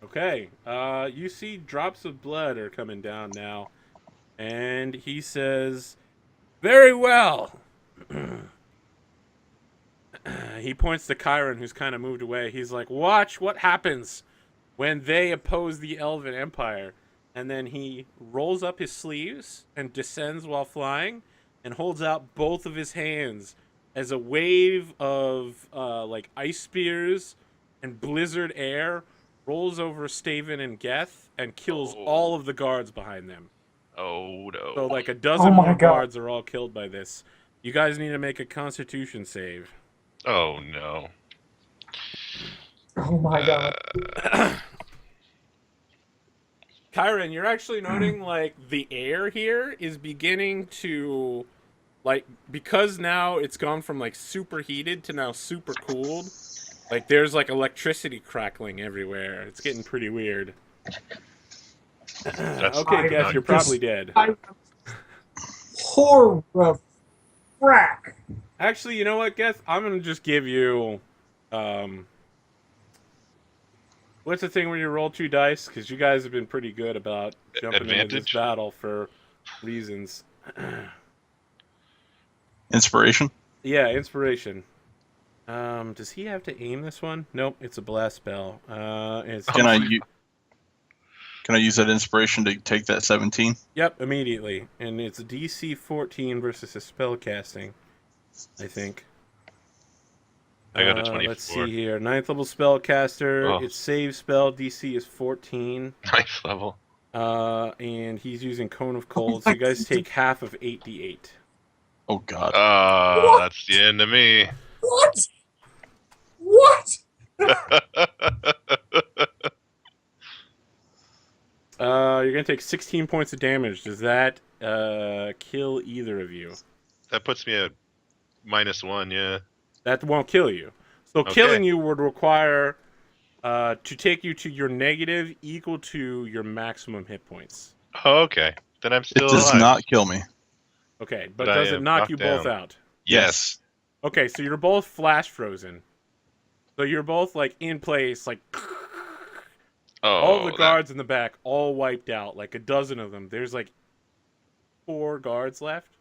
Okay. You see drops of blood are coming down now, and he says, "Very well." He points to Chiron, who's kind of moved away. He's like, "Watch what happens when they oppose the Elven Empire." And then he rolls up his sleeves and descends while flying, and holds out both of his hands as a wave of like ice spears and blizzard air rolls over Staven and Geth and kills Oh, all of the guards behind them. oh So no. like a Oh dozen my more god. guards are all killed by this. You guys need to make a Constitution save. Oh no. Oh my god. Kyron, you're actually noting like the air here is beginning to like because now it's gone from like super heated to now super cooled. Like there's like electricity crackling everywhere. It's getting pretty weird. That's Okay, I guess not you're good. probably dead. I horror frack. Actually, you know what, Geth? I'm gonna just give you um what's the thing where you roll 2 dice? Because you guys have been pretty good about jumping into this Advantage? battle for reasons. Inspiration. Yeah, inspiration. Does he have to aim this one? Nope, it's a blast spell. It's Can I DC. can I use that inspiration to take that 17? Yep, immediately, and it's DC 14 versus a spell casting. I think. I got a 24. Let's see here. 9th level spellcaster. Oh, Its save spell DC is 14. ninth level. And he's using Cone of Cold, so you guys take half of 8d8. Oh God. What? That's the end of me. What? What? You're gonna take 16 points of damage. Does that kill either of you? That puts me at -1, yeah. That won't kill you. So Okay. killing you would require to take you to your negative equal to your maximum hit points. Oh, okay. Then I'm It still does alive. not kill me. Okay, but But I does it am knock knocked you both down. out? Yes. Okay, so you're both flash frozen. So you're both like in place, like all the Oh, guards in the back all wiped out, like a dozen of them. There's like 4 guards left.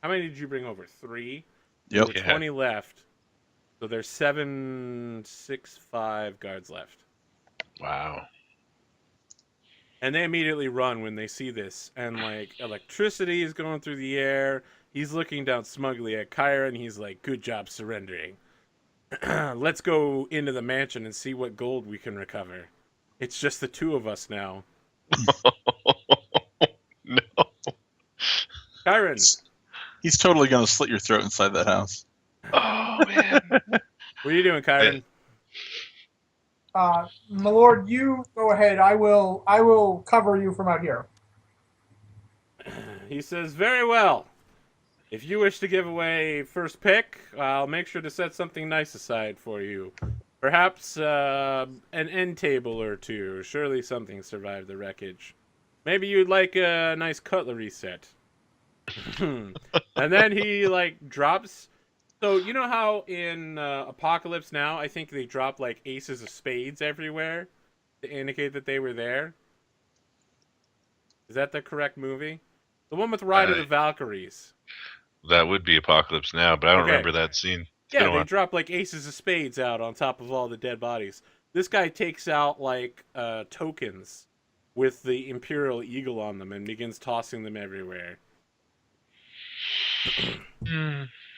How many did you bring over? 3? Yep. There were Yeah. 20 left. So there's 7, 6, 5 guards left. wow. And they immediately run when they see this. And like electricity is going through the air. He's looking down smugly at Kyra and he's like, "Good job surrendering. Let's go into the mansion and see what gold we can recover. It's just the 2 of us now." No. Kyron, He's totally gonna slit your throat inside that house. Oh man. what are you doing, Kyron? My lord, you go ahead. I will cover you from out here. He says, "Very well. If you wish to give away first pick, I'll make sure to set something nice aside for you. Perhaps an end table or 2. Surely something survived the wreckage. Maybe you'd like a nice cutlery set." And then he like drops. So you know how in Apocalypse Now, I think they drop like aces of spades everywhere to indicate that they were there. Is that the correct movie? The one with Ride of the Valkyries. That would be Apocalypse Now, but I don't Okay. remember that scene. It's been Yeah, a they while. drop like aces of spades out on top of all the dead bodies. This guy takes out like tokens with the Imperial Eagle on them and begins tossing them everywhere.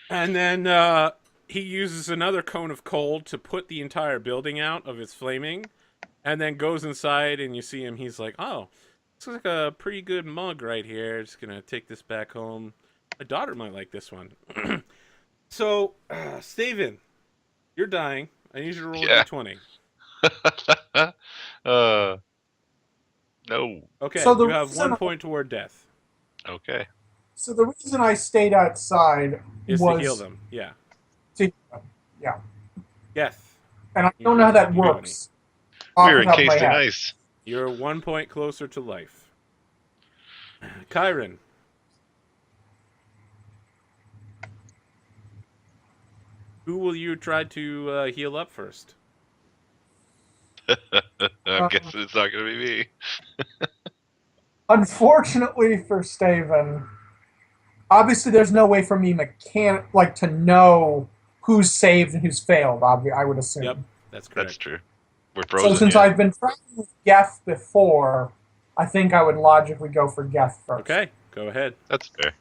And then he uses another cone of cold to put the entire building out of its flaming, and then goes inside and you see him. He's like, "Oh, this looks like a pretty good mug right here. Just gonna take this back home. My daughter might like this one." So, Steven, you're dying. I need you to roll Yeah. a d20. No. Okay, So the you have reason- 1 point toward death. Okay. So the reason I stayed outside Is was to heal them. Yeah. to heal them. Yeah, Geth, and I don't know how that You do works. off We're the top of my encased in head. ice. you're 1 point closer to life. Kyron, who will you try to heal up first? I'm guessing it's not going to be me. Unfortunately for Staven, obviously there's no way for me to know who's saved and who's failed. I would assume. Yep, that's correct. That's true. We're So frozen. since Yeah. I've been trying with Geth before, I think I would logically go for Geth first. Okay, go ahead. That's fair.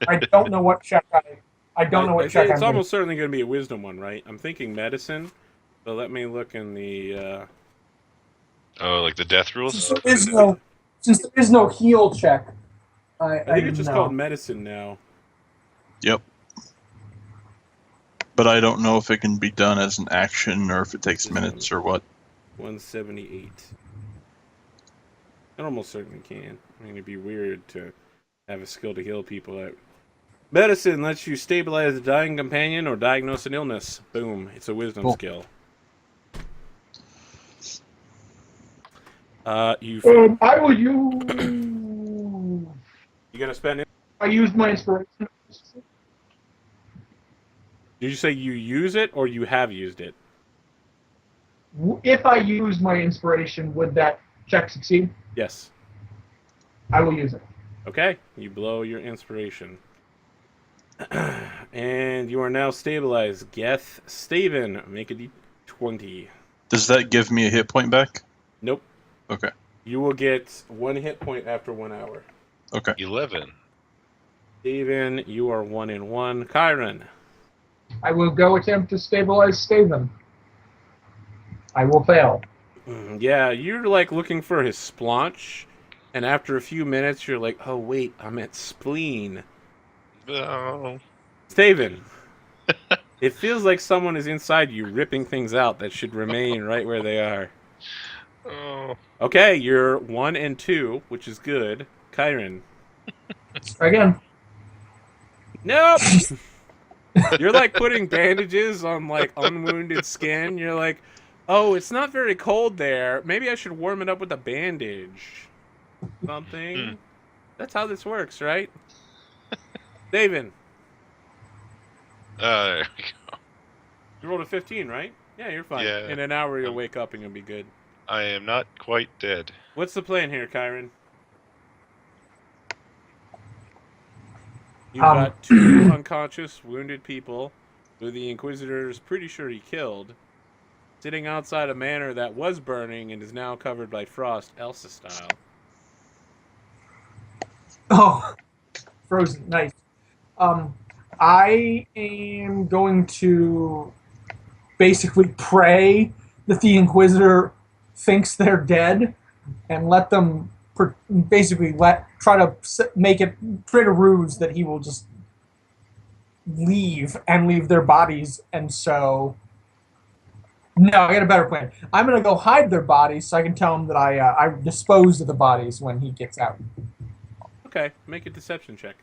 I don't know what check I don't know what I check think it's I'm gonna- almost certainly going to be a wisdom one, right? I'm thinking medicine, but let me look in the. Oh, like the death rules? Since there is no heal check. I think it's just know. called medicine now. Yep. But I don't know if it can be done as an action or if it takes minutes or what. 178. It almost certainly can. I mean, it'd be weird to have a skill to heal people out. Medicine lets you stabilize a dying companion or diagnose an illness. Boom. It's a wisdom skill. I will use. You gonna spend it? I used my inspiration. Did you say you use it or you have used it? If I use my inspiration, would that check succeed? Yes. I will use it. Okay. You blow your inspiration. And you are now stabilized. Geth Staven, make a d20. Does that give me a hit point back? Nope. Okay. You will get 1 hit point after 1 hour. Okay. 11. Steven, you are 1 in 1. Kyron. I will go attempt to stabilize Staven. I will fail. Yeah, you're like looking for his splotch, and after a few minutes, you're like, oh wait, I'm at spleen. Oh. Steven, it feels like someone is inside you ripping things out that should remain right where they are. Oh. Okay, you're 1 and 2, which is good. Kyron. Try again. Nope! You're like putting bandages on like unwounded skin. You're like, oh, it's not very cold there. Maybe I should warm it up with a bandage. Something. That's how this works, right? David. There we go. You rolled a 15, right? Yeah, you're fine. Yeah. In an hour, you'll wake up and you'll be good. I am not quite dead. What's the plan here, Kyron? You've got 2 unconscious, wounded people who the Inquisitor is pretty sure he killed, sitting outside a manor that was burning and is now covered by frost, Elsa style. Oh, frozen. Nice. I am going to basically pray that the Inquisitor thinks they're dead and let them try to create a ruse that he will just leave their bodies. And so, no, I got a better plan. I'm going to go hide their bodies so I can tell him that I disposed of the bodies when he gets out. Okay, make a deception check.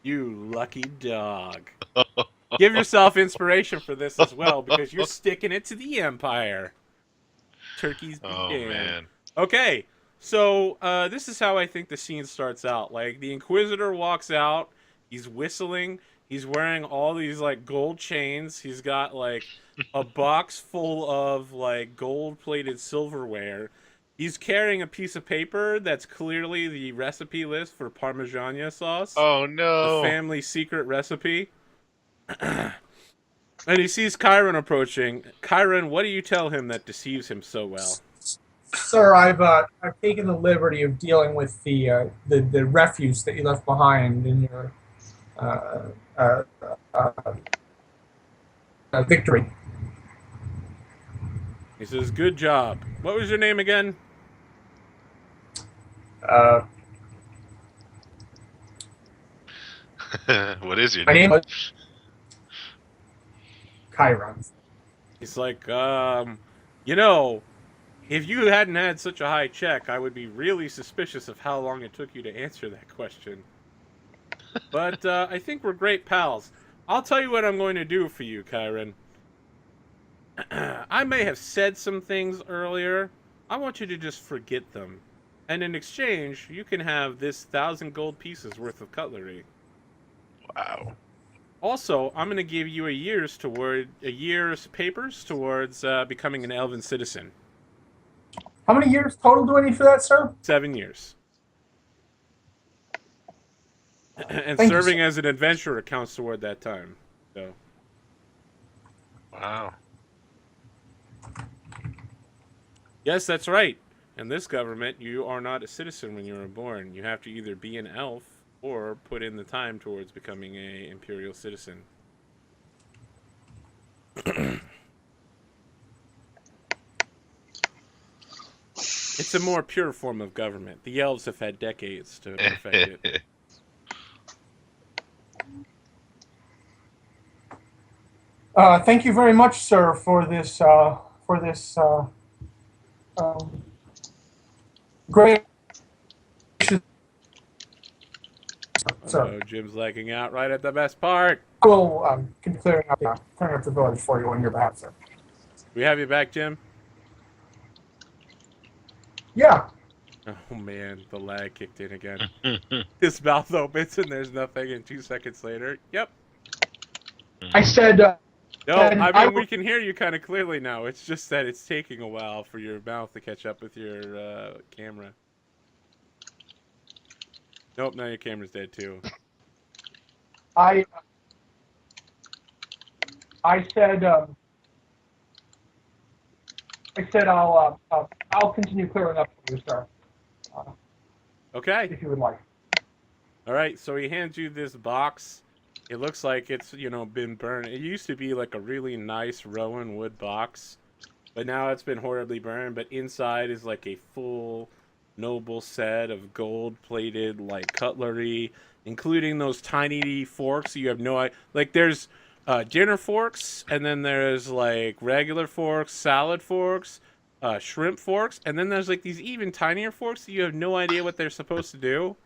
You lucky dog. Give yourself inspiration for this as well, because you're sticking it to the Empire. Turkeys be Oh, damned. man. Okay, so this is how I think the scene starts out. Like, the Inquisitor walks out, he's whistling, he's wearing all these, like, gold chains, he's got, like, a box full of, like, gold-plated silverware. He's carrying a piece of paper that's clearly the recipe list for Parmigiana sauce. Oh, no. The family secret recipe. And he sees Kyron approaching. Kyron, what do you tell him that deceives him so well? Sir, I've taken the liberty of dealing with the refuse that you left behind in your victory. He says, good job. What was your name again? What is your My name? name is Chiron. He's like, you know, if you hadn't had such a high check, I would be really suspicious of how long it took you to answer that question. But I think we're great pals. I'll tell you what I'm going to do for you, Kyron. I may have said some things earlier. I want you to just forget them. And in exchange, you can have this 1,000 gold pieces worth of cutlery. Wow. Also, I'm going to give you a year's papers towards becoming an elven citizen. How many years total do I need for that, sir? 7 years. And Thank you, serving sir. as an adventurer counts toward that time. So, Wow. yes, that's right. In this government, you are not a citizen when you are born. You have to either be an elf or put in the time towards becoming a imperial citizen. It's a more pure form of government. The elves have had decades to perfect it. Thank you very much, sir, for this great. Sir, Oh, Jim's lagging out right at the best part. I will continue clearing up the village for you on your behalf, sir. We have you back, Jim? Yeah. Oh man, the lag kicked in again. His mouth opens and there's nothing, and 2 seconds later, yep. I said. No, And I mean, we can hear you kind of clearly now. It's just that it's taking a while for your mouth to catch up with your camera. Nope, now your camera's dead too. I said. I said I'll continue clearing up for you, sir. Okay. If you would like. All right, so he hands you this box. It looks like it's, been burned. It used to be like a really nice rowan wood box, but now it's been horribly burned. But inside is like a full noble set of gold-plated like cutlery, including those tiny forks. You have no idea. Like there's dinner forks, and then there's like regular forks, salad forks, shrimp forks, and then there's like these even tinier forks that you have no idea what they're supposed to do.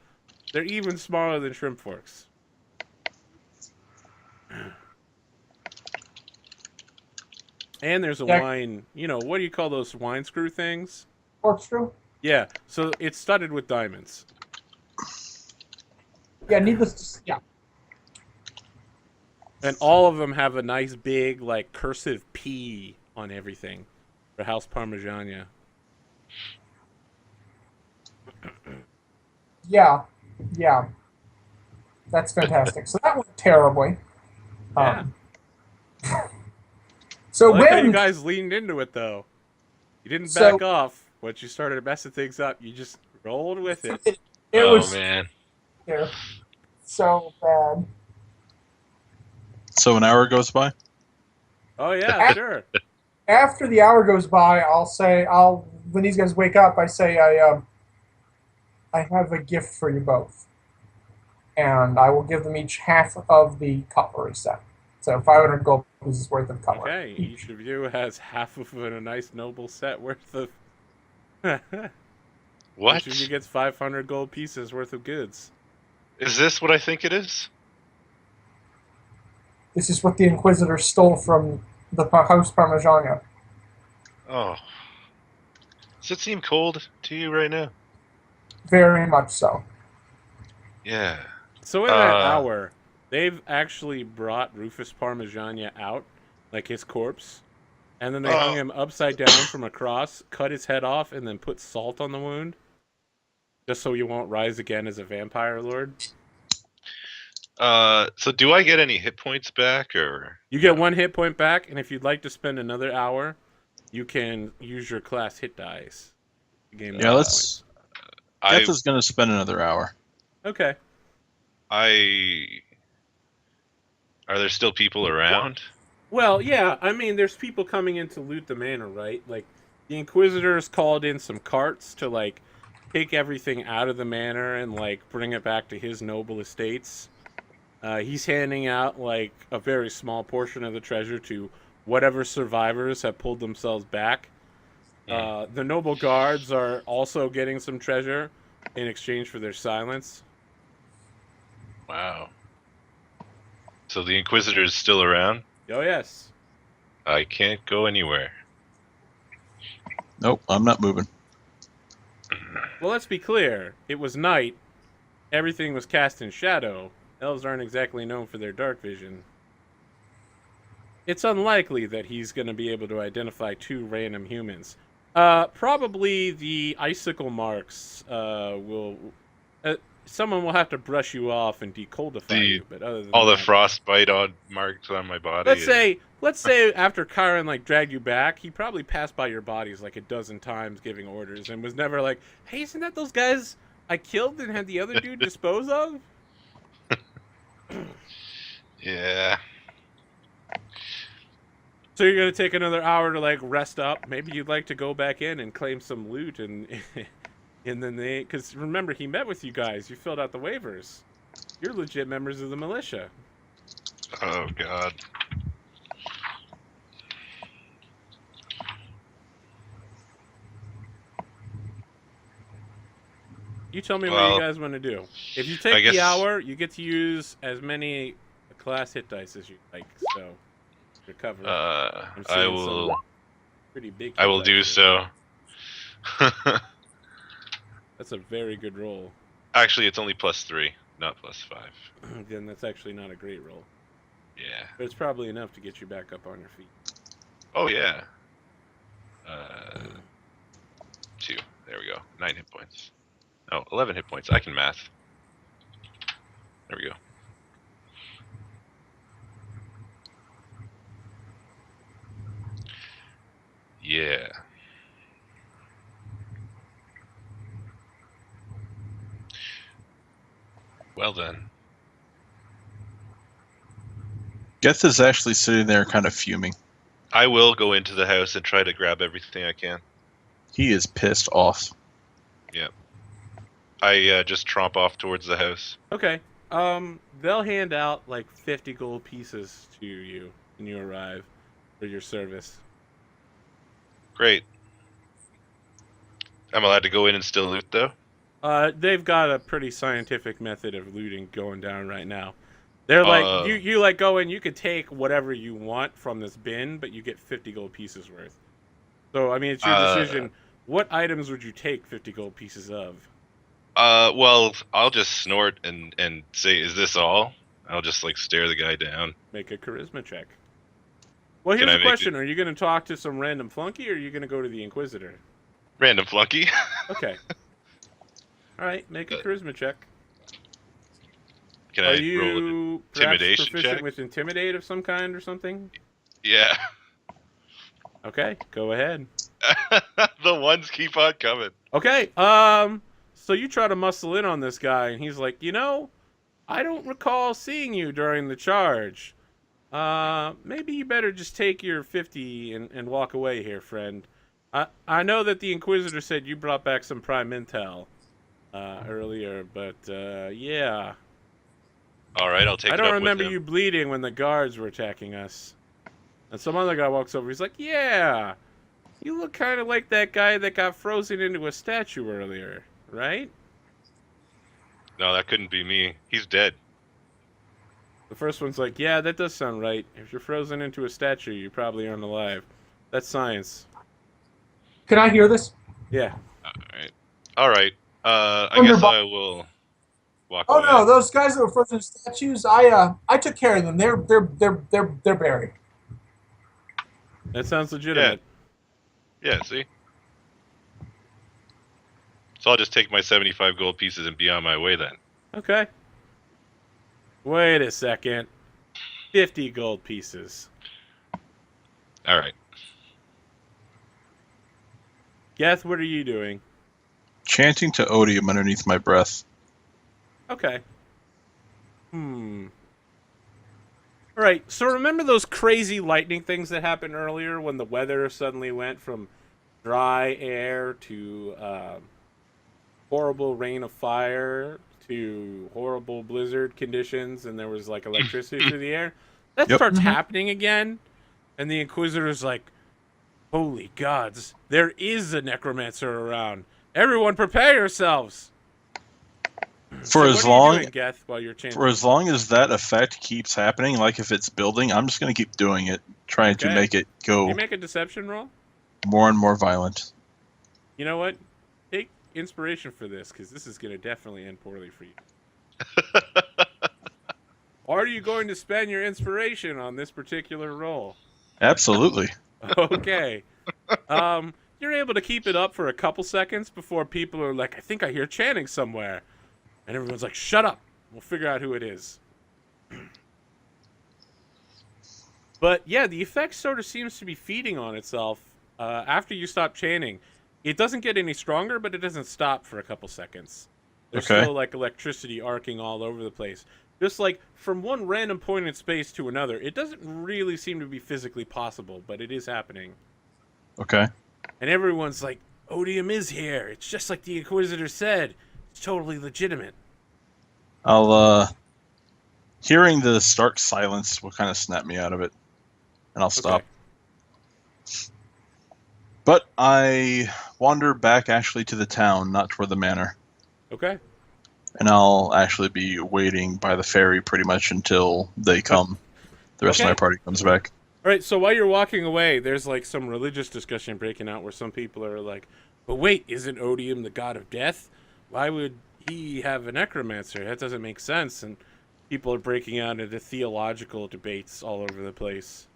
They're even smaller than shrimp forks. And there's a wine, what do you call those wine screw things? Corkscrew? Yeah, so it's studded with diamonds. Yeah, needless to yeah. And all of them have a nice big, like, cursive P on everything for House Parmigiana. Yeah. That's fantastic. So that went terribly. Yeah. So I like how you when guys leaned into it, though. You didn't back off. Once you started messing things up, you just rolled with it. it Oh was man. so bad. So an hour goes by? Oh, yeah, sure. After the hour goes by, when these guys wake up, I say I have a gift for you both, and I will give them each half of the cutlery set. So 500 gold pieces worth of cutlery. Okay, each of you has half of a nice noble set worth of. What? Each of you gets 500 gold pieces worth of goods. Is this what I think it is? This is what the Inquisitor stole from the House Parmigiana. Oh. Does it seem cold to you right now? Very much so. Yeah. So in that hour, they've actually brought Rufus Parmigiana out, like his corpse, and then they hung him upside down from a cross, cut his head off, and then put salt on the wound, just so you won't rise again as a vampire lord. So do I get any hit points back, or? You get 1 hit point back, and if you'd like to spend another hour, you can use your class hit dice. Yeah, let's. Jeff is going to spend another hour. Okay. Are there still people around? Well, yeah, I mean, there's people coming in to loot the manor, right? Like, the Inquisitors called in some carts to, like, take everything out of the manor and, like, bring it back to his noble estates. He's handing out, like, a very small portion of the treasure to whatever survivors have pulled themselves back. The noble guards are also getting some treasure in exchange for their silence. Wow. So the Inquisitor is still around? Oh, yes. I can't go anywhere. Nope, I'm not moving. Well, let's be clear. It was night. Everything was cast in shadow. Elves aren't exactly known for their dark vision. It's unlikely that he's going to be able to identify 2 random humans. Probably the icicle marks will... someone will have to brush you off and decoldify you, but other than all the that, frostbite on marks on my body. let's say after Kyron like dragged you back, he probably passed by your bodies like a dozen times giving orders and was never like, "Hey, isn't that those guys I killed and had the other dude dispose of?" Yeah. So you're gonna take another hour to like rest up. Maybe you'd like to go back in and claim some loot and then because remember he met with you guys. You filled out the waivers. You're legit members of the militia. Oh God. You tell me what Well, you guys want to do. If you take guess- the hour, you get to use as many class hit dice as you like. So recover. I'm I seeing will. some pretty big. I hit will dice do here. so. That's a very good roll. Actually, it's only +3, not +5. Then that's actually not a great roll, Yeah. but it's probably enough to get you back up on your feet. Oh yeah. 2. There we go. 9 hit points. Oh, 11 hit points. I can math. There we go. Yeah. Well then. Geth is actually sitting there kind of fuming. I will go into the house and try to grab everything I can. He is pissed off. I just tromp off towards the house. Okay. They'll hand out like 50 gold pieces to you when you arrive for your service. Great. I'm allowed to go in and still loot though? They've got a pretty scientific method of looting going down right now. They're like, you like go in, you could take whatever you want from this bin, but you get 50 gold pieces worth. So, I mean, it's your decision. What items would you take 50 gold pieces of? Well, I'll just snort and say, "Is this all?" I'll just like stare the guy down. Make a charisma check. Well, Can here's I the make question. Are you going to talk to some random flunky, or are you going to go to the Inquisitor? Random flunky. Okay. All right, make a charisma check. Can Are I roll you perhaps intimidation proficient check? with intimidate of some kind or something? Yeah. Okay, go ahead. The ones keep on coming. Okay, so you try to muscle in on this guy, and he's like, I don't recall seeing you during the charge. Maybe you better just take your 50 and walk away here, friend. I know that the Inquisitor said you brought back some prime intel earlier, but yeah. All right, I'll take I it don't up remember with him. you bleeding when the guards were attacking us. And some other guy walks over. He's like, yeah, you look kind of like that guy that got frozen into a statue earlier, right? No, that couldn't be me. He's dead. The first one's like, yeah, that does sound right. If you're frozen into a statue, you probably aren't alive. That's science. Can I hear this? Yeah. All right. I Wonder guess bo- I will walk Oh away. no, those guys that were frozen statues, I took care of them. They're buried. That sounds legitimate. Yeah, see? So I'll just take my 75 gold pieces and be on my way then. Okay. Wait a second. 50 gold pieces. All right. Geth, what are you doing? Chanting to odium underneath my breath. Okay. Alright, so remember those crazy lightning things that happened earlier when the weather suddenly went from dry air to horrible rain of fire to horrible blizzard conditions and there was like electricity through the air? That Yep. starts happening again, and the Inquisitor's like, holy gods, there is a necromancer around. Everyone prepare yourselves! For So as what are you long doing, Geth, while you're chanting? for as long as that effect keeps happening, like if it's building, I'm just gonna keep doing it, trying to Okay. make it Can go you make a deception roll? more and more violent. You know what? Take inspiration for this, because this is going to definitely end poorly for you. Are you going to spend your inspiration on this particular roll? Absolutely. Okay. You're able to keep it up for a couple seconds before people are like, I think I hear chanting somewhere. And everyone's like, shut up. We'll figure out who it is. But yeah, the effect sort of seems to be feeding on itself after you stop chanting. It doesn't get any stronger, but it doesn't stop for a couple seconds. There's Okay. still like electricity arcing all over the place. Just like from one random point in space to another. It doesn't really seem to be physically possible, but it is happening. Okay. And everyone's like, Odium is here. It's just like the Inquisitor said. It's totally legitimate. I'll hearing the stark silence will kind of snap me out of it, and I'll stop. Okay. But I wander back actually to the town, not toward the manor. Okay. And I'll actually be waiting by the ferry pretty much until they come. The rest of Okay. my party comes back. All right, so while you're walking away, there's like some religious discussion breaking out where some people are like, but wait, isn't Odium the god of death? Why would he have a necromancer? That doesn't make sense. And people are breaking out into theological debates all over the place.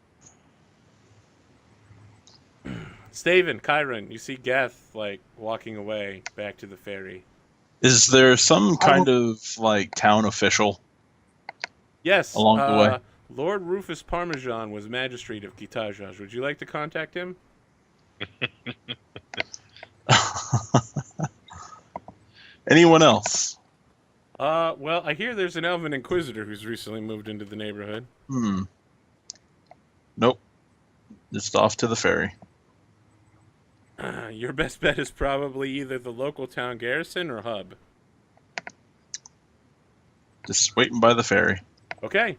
Staven, Kyron, you see Geth like walking away back to the ferry. Is there some kind of like town official? Yes, Along the way. Lord Rufus Parmesan was magistrate of Kitajaj. Would you like to contact him? Anyone else? Well, I hear there's an elven inquisitor who's recently moved into the neighborhood. Nope. Just off to the ferry. Your best bet is probably either the local town garrison or hub. Just waiting by the ferry. Okay.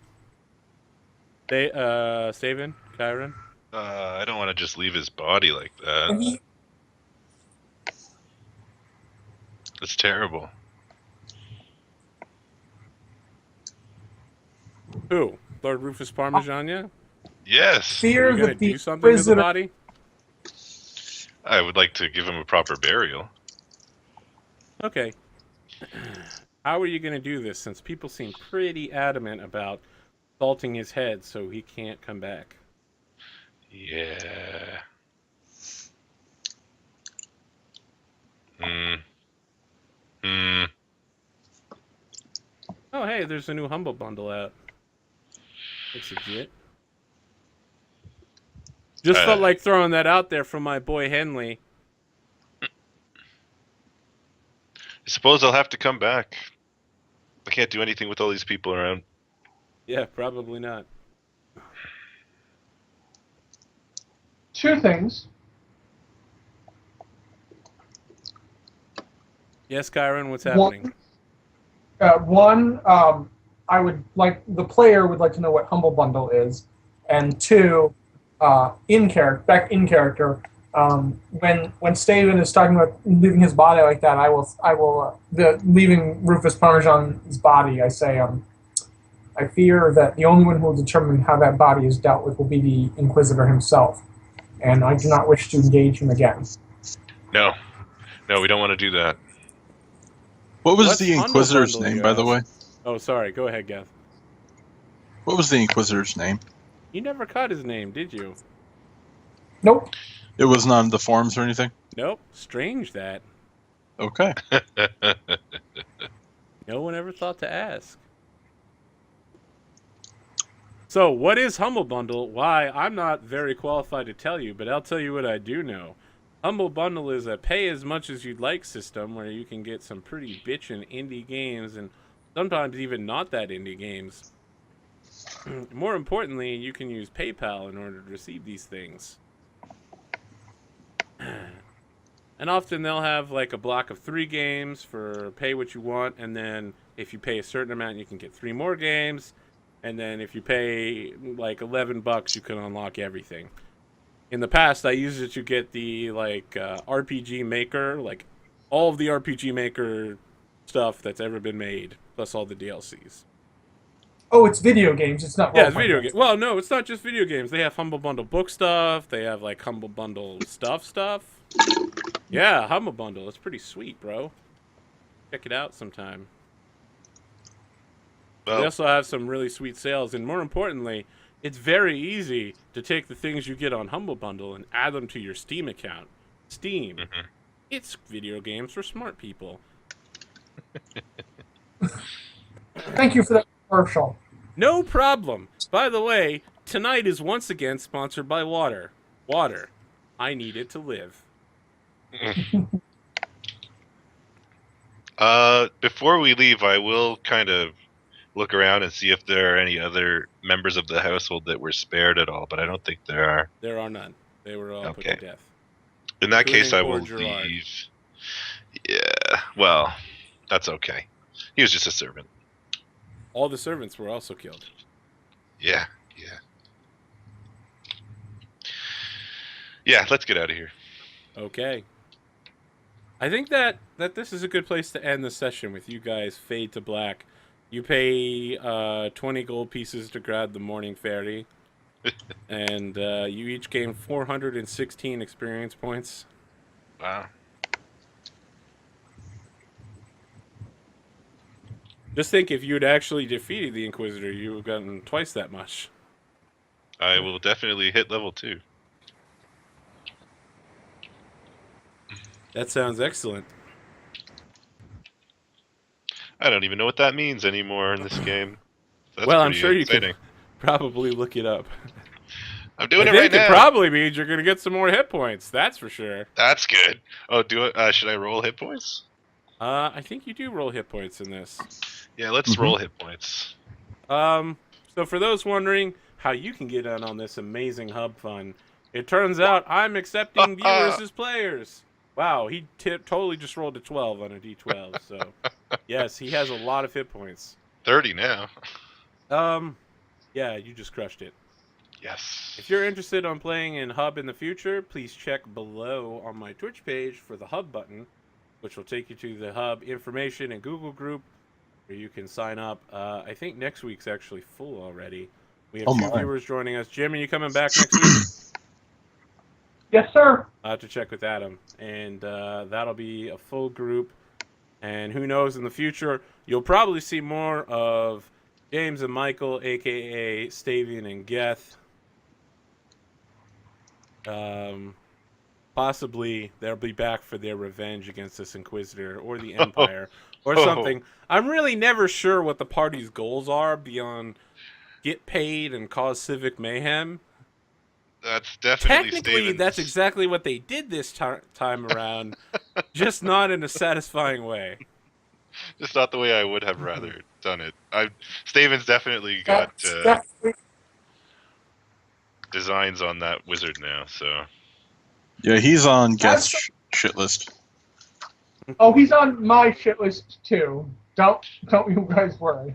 Staven, Kyron. I don't want to just leave his body like that. That's terrible. Who? Lord Rufus Parmesan, yeah? Yes. Are Fear you gonna that the do something to the Inquisitor body? I would like to give him a proper burial. Okay. How are you gonna do this, since people seem pretty adamant about salting his head so he can't come back? Yeah. Oh, hey, there's a new Humble Bundle out. Looks legit. Just felt like throwing that out there from my boy Henley. I suppose I'll have to come back. I can't do anything with all these people around. Yeah, probably not. two things. Yes, Kyron, what's happening? One, I would like the player would like to know what Humble Bundle is, and two, in character, when Staven is talking about leaving his body like that, I will leaving Rufus Parmesan's body. I say, I fear that the only one who will determine how that body is dealt with will be the Inquisitor himself, and I do not wish to engage him again. No, we don't want to do that. What was What's the Humble Inquisitor's Bundle, name, you by the ask? way? Oh, sorry. Go ahead, Gav. What was the Inquisitor's name? You never caught his name, did you? Nope. It wasn't on the forums or anything? Nope. Strange that. Okay. No one ever thought to ask. So, what is Humble Bundle? Why, I'm not very qualified to tell you, but I'll tell you what I do know. Humble Bundle is a pay-as-much-as-you'd-like system where you can get some pretty bitchin' indie games and sometimes even not that indie games. More importantly, you can use PayPal in order to receive these things. And often they'll have like a block of 3 games for pay what you want, and then if you pay a certain amount, you can get 3 more games. And then if you pay like $11, you can unlock everything. In the past, I used it to get the like RPG Maker, like all of the RPG Maker stuff that's ever been made, plus all the DLCs. Oh, it's video games. It's not. Yeah, it's video games. Well, no, it's not just video games. They have Humble Bundle book stuff. They have like Humble Bundle stuff. Yeah, Humble Bundle. It's pretty sweet, bro. Check it out sometime. They Well, also have some really sweet sales, and more importantly, it's very easy to take the things you get on Humble Bundle and add them to your Steam account. Steam. mhm. It's video games for smart people. Thank you for that commercial. No problem. By the way, tonight is once again sponsored by water. Water. I need it to live. Before we leave, I will kind of look around and see if there are any other members of the household that were spared at all, but I don't think there are. There are none. They were all put Okay. to death. In that case, I Including will poor Gerard. leave. Yeah, well, that's okay. He was just a servant. All the servants were also killed. Yeah. Yeah, let's get out of here. Okay. I think that this is a good place to end the session with you guys fade to black. You pay 20 gold pieces to grab the morning ferry. And you each gain 416 experience points. Wow. Just think, if you'd actually defeated the Inquisitor, you would have gotten twice that much. I will definitely hit level 2. That sounds excellent. I don't even know what that means anymore in this game. That's Well, I'm pretty sure you exciting. can probably look it up. I'm doing I it right think it now. probably means you're going to get some more hit points. That's for sure. That's good. Oh, should I roll hit points? I think you do roll hit points in this. Yeah, let's roll hit points. So for those wondering how you can get in on this amazing hub fun, it turns out I'm accepting viewers as players. Wow, he totally just rolled a 12 on a d12. So yes, he has a lot of hit points. 30 now. Yeah, you just crushed it. Yes. If you're interested on playing in Hub in the future, please check below on my Twitch page for the Hub button, which will take you to the Hub information and Google group where you can sign up. I think next week's actually full already. We have 2 viewers joining us. Jim, are you coming back next week? Yes, sir. I'll have to check with Adam. And that'll be a full group. And who knows, in the future, you'll probably see more of James and Michael, a.k.a. Stavian and Geth. Possibly they'll be back for their revenge against this Inquisitor or the Empire or something. I'm really never sure what the party's goals are beyond get paid and cause civic mayhem. That's definitely Technically, Steven's. that's exactly what they did this time around, just not in a satisfying way. Just not the way I would have rather done it. Steven's definitely got That's definitely designs on that wizard now, so... Yeah, he's on That's- Geth's shit list. Oh, he's on my shit list too. Don't you guys worry.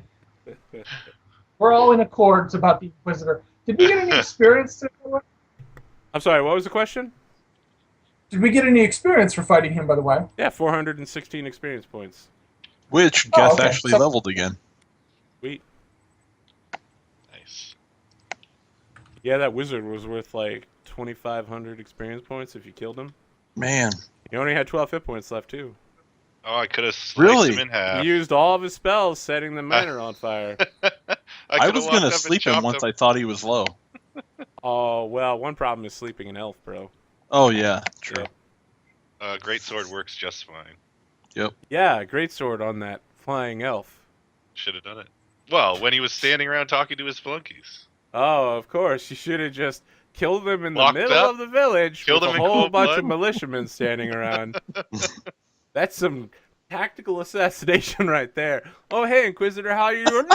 We're all in accords about the Inquisitor. Did we get any experience today? I'm sorry, what was the question? Did we get any experience for fighting him, by the way? Yeah, 416 experience points. Which Oh, Geth okay. actually So- leveled again. Sweet. Nice. Yeah, that wizard was worth like 2,500 experience points if you killed him. Man. He only had 12 hit points left, too. Oh, I could have sliced Really? him in half. He used all of his spells setting the manor on fire. I could've was walked going up to and sleep him chopped once I thought he was low. Oh, well, one problem is sleeping an elf, bro. Oh, yeah. True. Great sword works just fine. Yeah, great sword on that flying elf. Should have done it. Well, when he was standing around talking to his flunkies. Oh, of course. You should have just killed them in the Locked middle up, of the village killed with them a in whole cold bunch blood. of militiamen standing around. That's some tactical assassination right there. Oh, hey, Inquisitor, how you doing?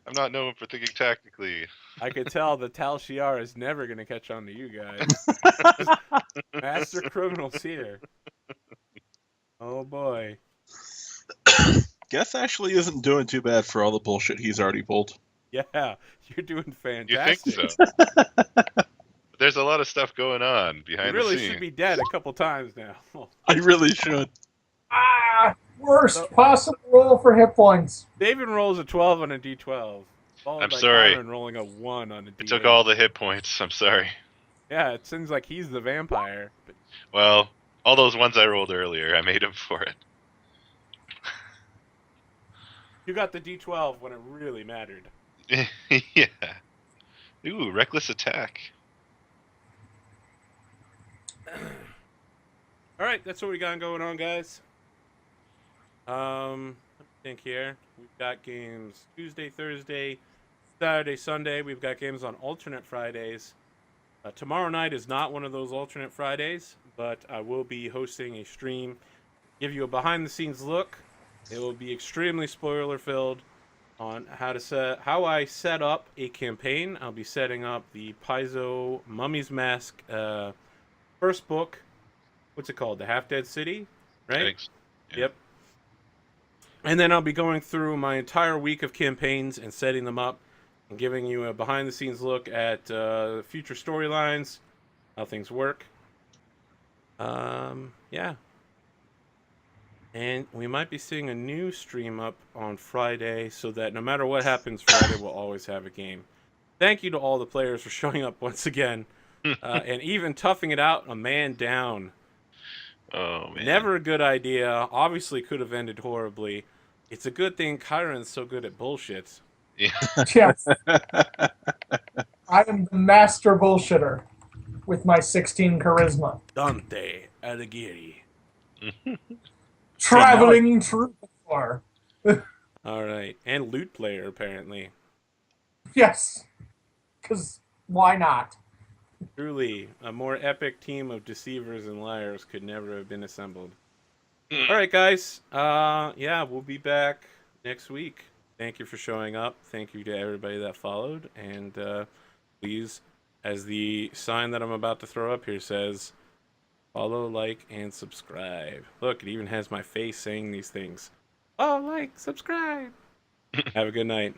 I'm not known for thinking tactically. I could tell the Tal Shiar is never going to catch on to you guys. Master criminals here. Oh, boy. Geth actually isn't doing too bad for all the bullshit he's already pulled. Yeah, you're doing You think fantastic. so? There's a lot of stuff going on You behind really the scenes. should be dead a couple times now. I really should. Worst possible roll for hit points. David rolls a 12 on a d12. Followed I'm by sorry. Cameron rolling a 1 on a d8. I took all the hit points. I'm sorry. Yeah, it seems like he's the vampire. But Well, All those ones I rolled earlier, I made him for it. You got the D12 when it really mattered. Yeah. Ooh, reckless attack. All right, that's what we got going on, guys. Let me think here. We've got games Tuesday, Thursday, Saturday, Sunday. We've got games on alternate Fridays. Tomorrow night is not one of those alternate Fridays, but I will be hosting a stream, give you a behind-the-scenes look. It will be extremely spoiler-filled on how I set up a campaign. I'll be setting up the Paizo Mummy's Mask first book. What's it called? The Half-Dead City, right? Thanks. Yeah. Yep. And then I'll be going through my entire week of campaigns and setting them up and giving you a behind-the-scenes look at future storylines, how things work. Yeah. And we might be seeing a new stream up on Friday so that no matter what happens Friday, we'll always have a game. Thank you to all the players for showing up once again and even toughing it out a man down. Oh, man. Never a good idea. Obviously could have ended horribly. It's a good thing Kyron's so good at bullshit. Yeah. Yes. I am the master bullshitter with my 16 charisma. Dante Alighieri. Traveling troubadour. All right. And loot player, apparently. Yes. Because why not? Truly, a more epic team of deceivers and liars could never have been assembled. All right, guys. Yeah, we'll be back next week. Thank you for showing up. Thank you to everybody that followed. And please, as the sign that I'm about to throw up here says, follow, like, and subscribe. Look, it even has my face saying these things. Follow, like, subscribe. Have a good night.